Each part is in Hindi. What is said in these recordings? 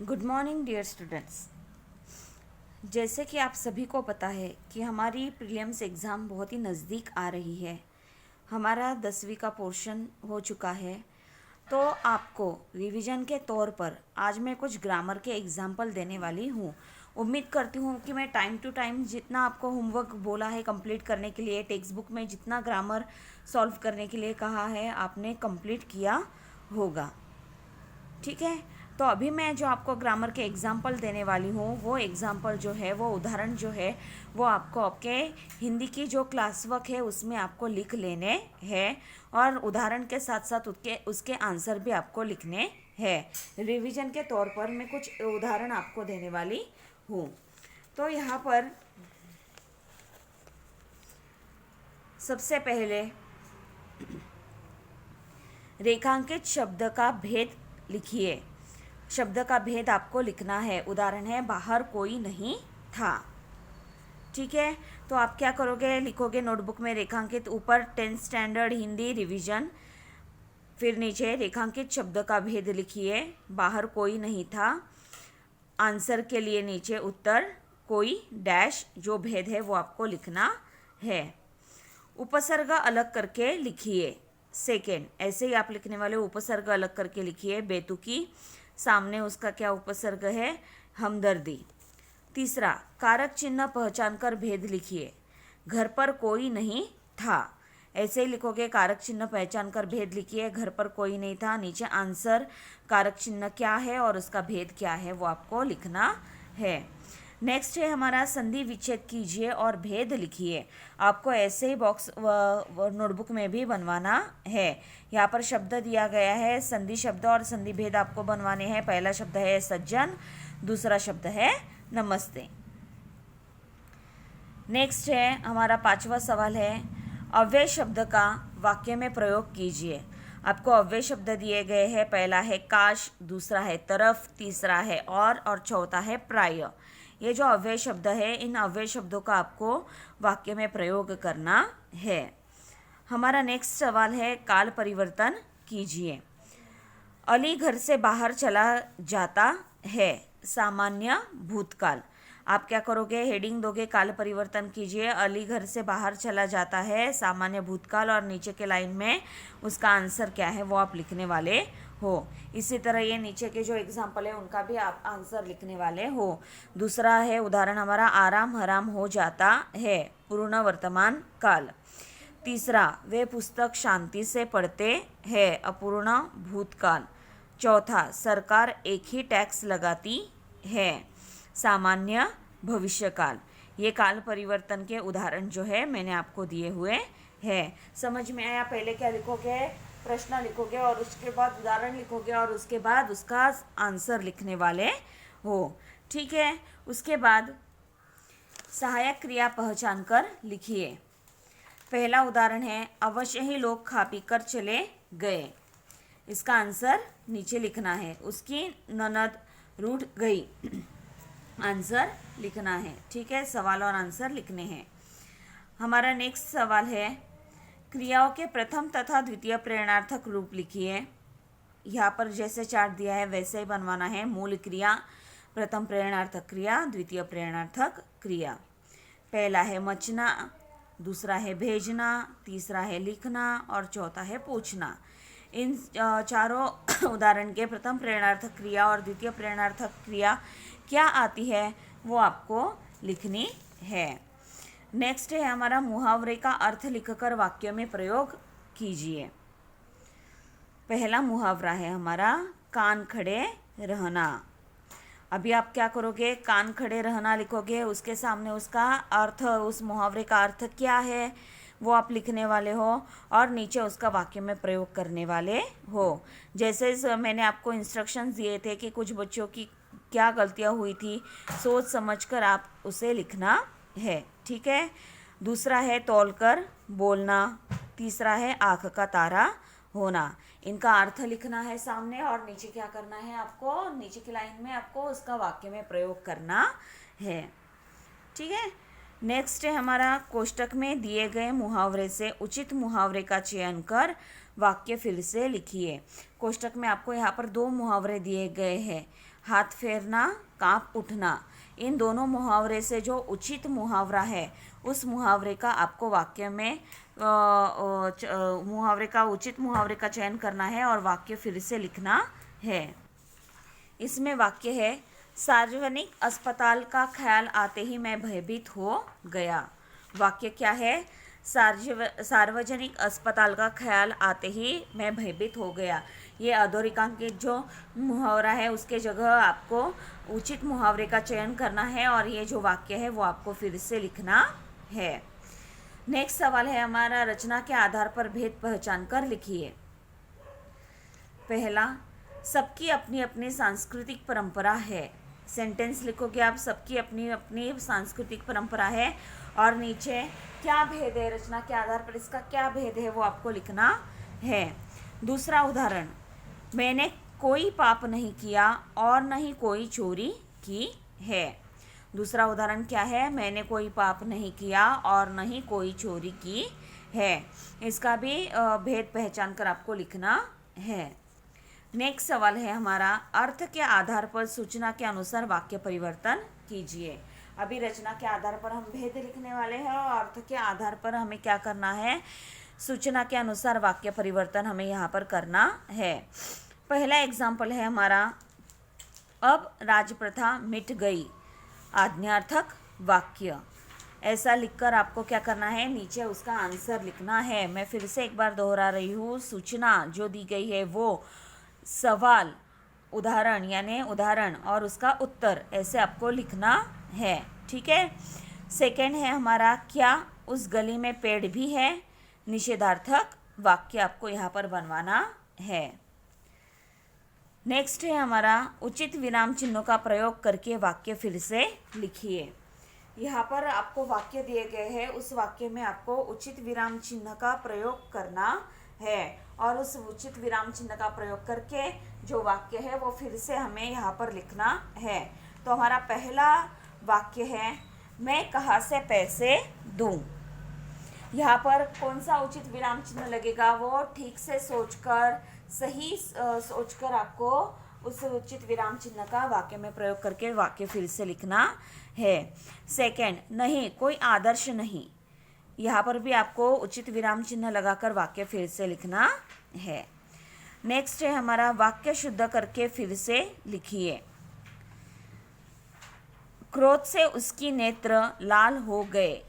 Good morning dear students. जैसे कि आप सभी को पता है कि हमारी प्रीलिम्स एग्ज़ाम बहुत ही नज़दीक आ रही है। हमारा 10वीं का पोर्शन हो चुका है, तो आपको रिवीजन के तौर पर आज मैं कुछ ग्रामर के एग्जाम्पल देने वाली हूँ। उम्मीद करती हूँ कि मैं टाइम टू टाइम जितना आपको होमवर्क बोला है कंप्लीट करने के लिए, टेक्स्ट बुक में जितना ग्रामर सॉल्व करने के लिए कहा है आपने कंप्लीट किया होगा। ठीक है, तो अभी मैं जो आपको ग्रामर के एग्जाम्पल देने वाली हूँ वो एग्जाम्पल जो है, वो उदाहरण जो है, वो आपको आपके हिंदी की जो क्लास वर्क है उसमें आपको लिख लेने हैं और उदाहरण के साथ साथ उसके आंसर भी आपको लिखने हैं। रिवीजन के तौर पर मैं कुछ उदाहरण आपको देने वाली हूँ। तो यहाँ पर सबसे पहले रेखांकित शब्द का भेद लिखिए। शब्द का भेद आपको लिखना है। उदाहरण है, बाहर कोई नहीं था। ठीक है, तो आप क्या करोगे, लिखोगे नोटबुक में रेखांकित, ऊपर 10th स्टैंडर्ड हिंदी रिवीजन, फिर नीचे रेखांकित शब्द का भेद लिखिए। बाहर कोई नहीं था, आंसर के लिए नीचे उत्तर कोई डैश, जो भेद है वो आपको लिखना है। उपसर्ग अलग करके लिखिए। सेकेंड, ऐसे ही आप लिखने वाले उपसर्ग अलग करके लिखिए। बेतुकी, सामने उसका क्या उपसर्ग है, हमदर्दी। तीसरा, कारक चिन्ह पहचान कर भेद लिखिए। घर पर कोई नहीं था, ऐसे ही लिखोगे, कारक चिन्ह पहचान कर भेद लिखिए। घर पर कोई नहीं था, नीचे आंसर, कारक चिन्ह क्या है और उसका भेद क्या है वो आपको लिखना है। नेक्स्ट है हमारा, संधि विच्छेद कीजिए और भेद लिखिए। आपको ऐसे ही बॉक्स नोटबुक में भी बनवाना है। यहाँ पर शब्द दिया गया है, संधि शब्द और संधि भेद आपको बनवाने हैं। पहला शब्द है सज्जन, दूसरा शब्द है नमस्ते। नेक्स्ट है हमारा 5वां सवाल है, अव्यय शब्द का वाक्य में प्रयोग कीजिए। आपको अव्यय शब्द दिए गए हैं। पहला है काश, दूसरा है तरफ, तीसरा है और चौथा है प्राय। ये जो अव्यय शब्द है, इन अव्यय शब्दों का आपको वाक्य में प्रयोग करना है। हमारा नेक्स्ट सवाल है, काल परिवर्तन कीजिए। अली घर से बाहर चला जाता है, सामान्य भूतकाल। आप क्या करोगे, हेडिंग दोगे, काल परिवर्तन कीजिए, अली घर से बाहर चला जाता है, सामान्य भूतकाल, और नीचे के लाइन में उसका आंसर क्या है वो आप लिखने वाले हो। इसी तरह ये नीचे के जो एग्जाम्पल है उनका भी आप आंसर लिखने वाले हो। दूसरा है उदाहरण हमारा, आराम हराम हो जाता है, पूर्ण वर्तमान काल। तीसरा, वे पुस्तक शांति से पढ़ते हैं, अपूर्ण भूतकाल। चौथा, सरकार एक ही टैक्स लगाती है, सामान्य भविष्यकाल। ये काल परिवर्तन के उदाहरण जो है मैंने आपको दिए हुए हैं। समझ में आया? पहले क्या लिखोगे, प्रश्न लिखोगे और उसके बाद उदाहरण लिखोगे और उसके बाद उसका आंसर लिखने वाले हो। ठीक है, उसके बाद सहायक क्रिया पहचान कर लिखिए। पहला उदाहरण है, अवश्य ही लोग खा पी कर चले गए। इसका आंसर नीचे लिखना है। उसकी ननद रूठ गई, आंसर लिखना है। ठीक है, सवाल और आंसर लिखने हैं। हमारा नेक्स्ट सवाल है, क्रियाओं के प्रथम तथा द्वितीय प्रेरणार्थक रूप लिखिए। यहाँ पर जैसे चार्ट दिया है वैसे ही बनवाना है। मूल क्रिया, प्रथम प्रेरणार्थक क्रिया, द्वितीय प्रेरणार्थक क्रिया। पहला है मचना, दूसरा है भेजना, तीसरा है लिखना और चौथा है पूछना। इन चारों उदाहरण के प्रथम प्रेरणार्थक क्रिया और द्वितीय प्रेरणार्थक क्रिया क्या आती है वो आपको लिखनी है। नेक्स्ट है हमारा, मुहावरे का अर्थ लिखकर वाक्य में प्रयोग कीजिए। पहला मुहावरा है हमारा, कान खड़े रहना। अभी आप क्या करोगे, कान खड़े रहना लिखोगे, उसके सामने उसका अर्थ, उस मुहावरे का अर्थ क्या है वो आप लिखने वाले हो और नीचे उसका वाक्य में प्रयोग करने वाले हो। जैसे मैंने आपको इंस्ट्रक्शंस दिए थे कि कुछ बच्चों की क्या गलतियां हुई थी, सोच समझकर आप उसे लिखना है। ठीक है, दूसरा है तौलकर बोलना, तीसरा है आँख का तारा होना। इनका अर्थ लिखना है सामने और नीचे क्या करना है आपको, नीचे की लाइन में आपको उसका वाक्य में प्रयोग करना है। ठीक है, नेक्स्ट है हमारा, कोष्टक में दिए गए मुहावरे से उचित मुहावरे का चयन कर वाक्य फिर से लिखिए। कोष्टक में आपको यहाँ पर 2 मुहावरे दिए गए हैं, हाथ फेरना, कांप उठना। इन दोनों मुहावरे से जो उचित मुहावरा है उस मुहावरे का आपको वाक्य में उचित मुहावरे का चयन करना है और वाक्य फिर से लिखना है। इसमें वाक्य है, सार्वजनिक अस्पताल का ख्याल आते ही मैं भयभीत हो गया। वाक्य क्या है? सार्वजनिक अस्पताल का ख्याल आते ही मैं भयभीत हो गया। ये अधोरेखांकित जो मुहावरा है उसके जगह आपको उचित मुहावरे का चयन करना है और ये जो वाक्य है वो आपको फिर से लिखना है। नेक्स्ट सवाल है हमारा, रचना के आधार पर भेद पहचान कर लिखिए। पहला, सबकी अपनी अपनी सांस्कृतिक परंपरा है। सेंटेंस लिखोगे आप, सबकी अपनी अपनी सांस्कृतिक परंपरा है, और नीचे क्या भेद है, रचना के आधार पर इसका क्या भेद है वो आपको लिखना है। दूसरा उदाहरण, मैंने कोई पाप नहीं किया और न ही कोई चोरी की है। दूसरा उदाहरण क्या है? मैंने कोई पाप नहीं किया और न ही कोई चोरी की है। इसका भी भेद पहचान कर आपको लिखना है। नेक्स्ट सवाल है हमारा, अर्थ के आधार पर सूचना के अनुसार वाक्य परिवर्तन कीजिए। अभी रचना के आधार पर हम भेद लिखने वाले हैं और अर्थ के आधार पर हमें क्या करना है? सूचना के अनुसार वाक्य परिवर्तन हमें यहाँ पर करना है। पहला एग्जाम्पल है हमारा, अब राजप्रथा मिट गई, आज्ञार्थक वाक्य। ऐसा लिखकर आपको क्या करना है? नीचे उसका आंसर लिखना है। मैं फिर से एक बार दोहरा रही हूँ, सूचना जो दी गई है वो सवाल, उदाहरण यानी उदाहरण और उसका उत्तर, ऐसे आपको लिखना है। ठीक है। सेकंड है हमारा, क्या उस गली में पेड़ भी है, निषेधार्थक वाक्य आपको यहाँ पर बनवाना है। नेक्स्ट है हमारा, उचित विराम चिन्हों का प्रयोग करके वाक्य फिर से लिखिए। यहाँ पर आपको वाक्य दिए गए हैं, उस वाक्य में आपको उचित विराम चिन्ह का प्रयोग करना है और उस उचित विराम चिन्ह का प्रयोग करके जो वाक्य है वो फिर से हमें यहाँ पर लिखना है। तो हमारा पहला वाक्य है, मैं कहाँ से पैसे दूं। यहाँ पर कौन सा उचित विराम चिन्ह लगेगा वो ठीक से सोचकर, सही सोचकर आपको उस उचित विराम चिन्ह का वाक्य में प्रयोग करके वाक्य फिर से लिखना है। सेकंड, नहीं कोई आदर्श नहीं, यहाँ पर भी आपको उचित विराम चिन्ह लगाकर वाक्य फिर से लिखना है। नेक्स्ट है हमारा, वाक्य शुद्ध करके फिर से लिखिए। क्रोध से उसकी नेत्र लाल हो गए।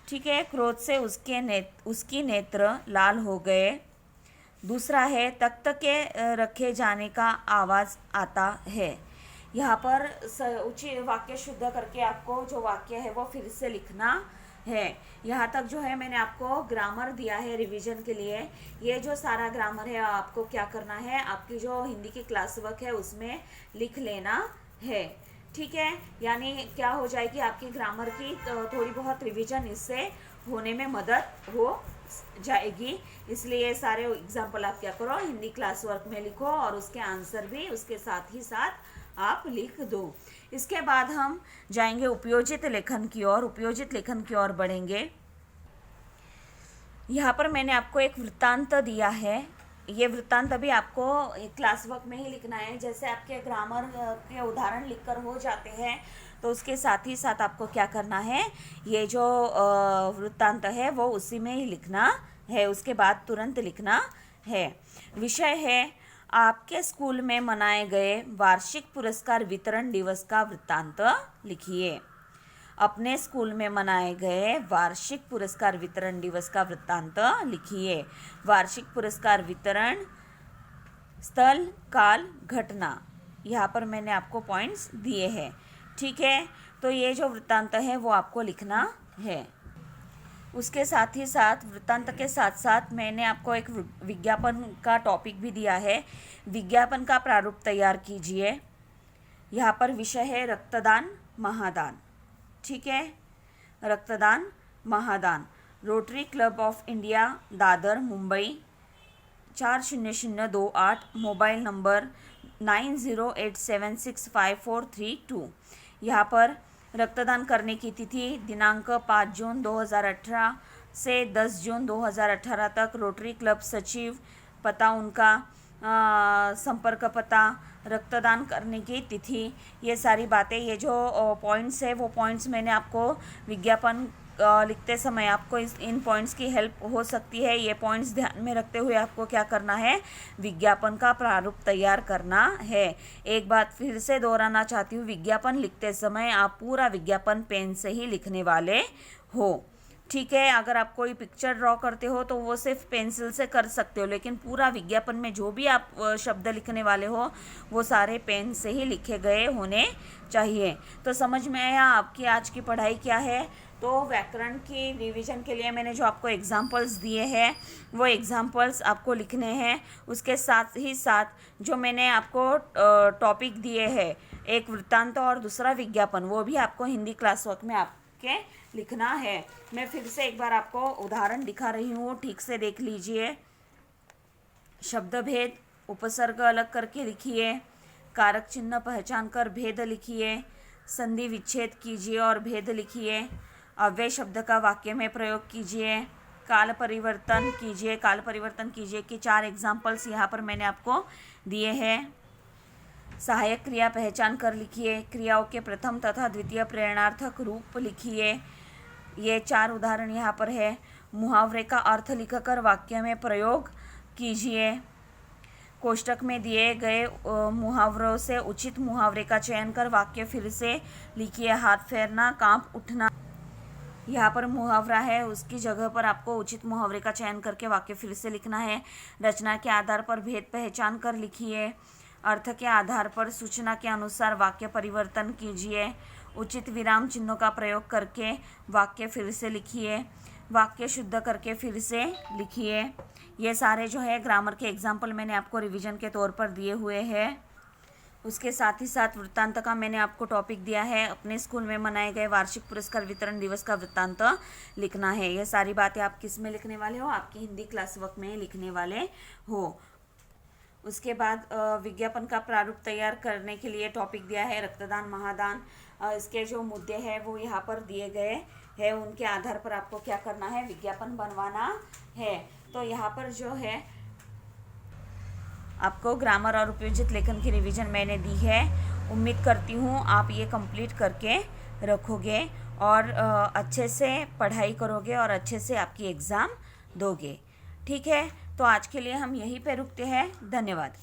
ठीक है, क्रोध से उसकी नेत्र लाल हो गए। दूसरा है, तख्त के रखे जाने का आवाज़ आता है। यहाँ पर उचित वाक्य शुद्ध करके आपको जो वाक्य है वो फिर से लिखना है। यहाँ तक जो है मैंने आपको ग्रामर दिया है रिवीजन के लिए। ये जो सारा ग्रामर है आपको क्या करना है, आपकी जो हिंदी की क्लास वर्क है उसमें लिख लेना है। ठीक है, यानी क्या हो जाएगी, आपकी ग्रामर की थोड़ी बहुत रिवीजन इससे होने में मदद हो जाएगी। इसलिए सारे एग्जाम्पल आप क्या करो, हिंदी क्लास वर्क में लिखो और उसके आंसर भी उसके साथ ही साथ आप लिख दो। इसके बाद हम जाएंगे उपयोजित लेखन की ओर, उपयोजित लेखन की ओर बढ़ेंगे। यहाँ पर मैंने आपको एक वृत्तांत दिया है। ये वृत्तांत अभी आपको क्लास वर्क में ही लिखना है। जैसे आपके ग्रामर के उदाहरण लिखकर हो जाते हैं तो उसके साथ ही साथ आपको क्या करना है, ये जो वृत्तांत है वो उसी में ही लिखना है, उसके बाद तुरंत लिखना है। विषय है, आपके स्कूल में मनाए गए वार्षिक पुरस्कार वितरण दिवस का वृत्तांत लिखिए। अपने स्कूल में मनाए गए वार्षिक पुरस्कार वितरण दिवस का वृत्तांत लिखिए। वार्षिक पुरस्कार वितरण, स्थल, काल, घटना, यहाँ पर मैंने आपको पॉइंट्स दिए हैं। ठीक है, तो ये जो वृत्तांत है वो आपको लिखना है। उसके साथ ही साथ वृत्तांत के साथ साथ मैंने आपको एक विज्ञापन का टॉपिक भी दिया है। विज्ञापन का प्रारूप तैयार कीजिए। यहाँ पर विषय है रक्तदान महादान। ठीक है, रक्तदान महादान। Rotary club of India, Dadar, Mumbai 40028, mobile number 9087654332। यहाँ पर रक्तदान करने की तिथि दिनांक 5 जून 2018, से 10 जून 2018 तक, रोटरी क्लब सचिव, पता उनका, संपर्क पता, रक्तदान करने की तिथि, ये सारी बातें, ये जो पॉइंट्स है वो पॉइंट्स मैंने आपको विज्ञापन लिखते समय आपको इन पॉइंट्स की हेल्प हो सकती है। ये पॉइंट्स ध्यान में रखते हुए आपको क्या करना है, विज्ञापन का प्रारूप तैयार करना है। एक बात फिर से दोहराना चाहती हूँ, विज्ञापन लिखते समय आप पूरा विज्ञापन पेन से ही लिखने वाले हो। ठीक है, अगर आप कोई पिक्चर ड्रॉ करते हो तो वो सिर्फ पेंसिल से कर सकते हो, लेकिन पूरा विज्ञापन में जो भी आप शब्द लिखने वाले हो वो सारे पेन से ही लिखे गए होने चाहिए। तो समझ में आया आपकी आज की पढ़ाई क्या है। तो व्याकरण की रिवीजन के लिए मैंने जो आपको एग्जाम्पल्स दिए हैं वो एग्जाम्पल्स आपको लिखने हैं। उसके साथ ही साथ जो मैंने आपको टॉपिक दिए हैं, एक वृत्तांत और दूसरा विज्ञापन, वो भी आपको हिंदी क्लास वर्क में आपके लिखना है। मैं फिर से एक बार आपको उदाहरण दिखा रही हूँ, ठीक से देख लीजिए। शब्द भेद, उपसर्ग अलग करके लिखिए, कारक चिन्ह पहचान कर भेद लिखिए, संधि विच्छेद कीजिए और भेद लिखिए, अव्यय शब्द का वाक्य में प्रयोग कीजिए, काल परिवर्तन कीजिए कि 4 एग्जाम्पल्स यहाँ पर मैंने आपको दिए हैं। सहायक क्रिया पहचान कर लिखिए, क्रियाओं के प्रथम तथा द्वितीय प्रेरणार्थक रूप लिखिए। ये 4 उदाहरण यहाँ पर है। मुहावरे का अर्थ लिखकर वाक्य में प्रयोग कीजिए। कोष्टक में दिए गए मुहावरों से उचित मुहावरे का चयन कर वाक्य फिर से लिखिए। हाथ फेरना, कांप उठना, यहाँ पर मुहावरा है, उसकी जगह पर आपको उचित मुहावरे का चयन करके वाक्य फिर से लिखना है। रचना के आधार पर भेद पहचान कर लिखिए। अर्थ के आधार पर सूचना के अनुसार वाक्य परिवर्तन कीजिए। उचित विराम चिन्हों का प्रयोग करके वाक्य फिर से लिखिए। वाक्य शुद्ध करके फिर से लिखिए। ये सारे जो है ग्रामर के एग्जाम्पल मैंने आपको रिवीजन के तौर पर दिए हुए हैं। उसके साथ ही साथ वृत्तांत का मैंने आपको टॉपिक दिया है, अपने स्कूल में मनाए गए वार्षिक पुरस्कार वितरण दिवस का वृत्तांत लिखना है। ये सारी बातें आप किस में लिखने वाले हो, आपकी हिंदी क्लास वर्क में लिखने वाले हो। उसके बाद विज्ञापन का प्रारूप तैयार करने के लिए टॉपिक दिया है रक्तदान, महादान। इसके जो मुद्दे हैं वो यहाँ पर दिए गए हैं, उनके आधार पर आपको क्या करना है, विज्ञापन बनवाना है। तो यहाँ पर जो है आपको ग्रामर और उपयोजित लेखन की रिवीजन मैंने दी है। उम्मीद करती हूँ आप ये कंप्लीट करके रखोगे और अच्छे से पढ़ाई करोगे और अच्छे से आपकी एग्ज़ाम दोगे। ठीक है, तो आज के लिए हम यहीं पे रुकते हैं। धन्यवाद।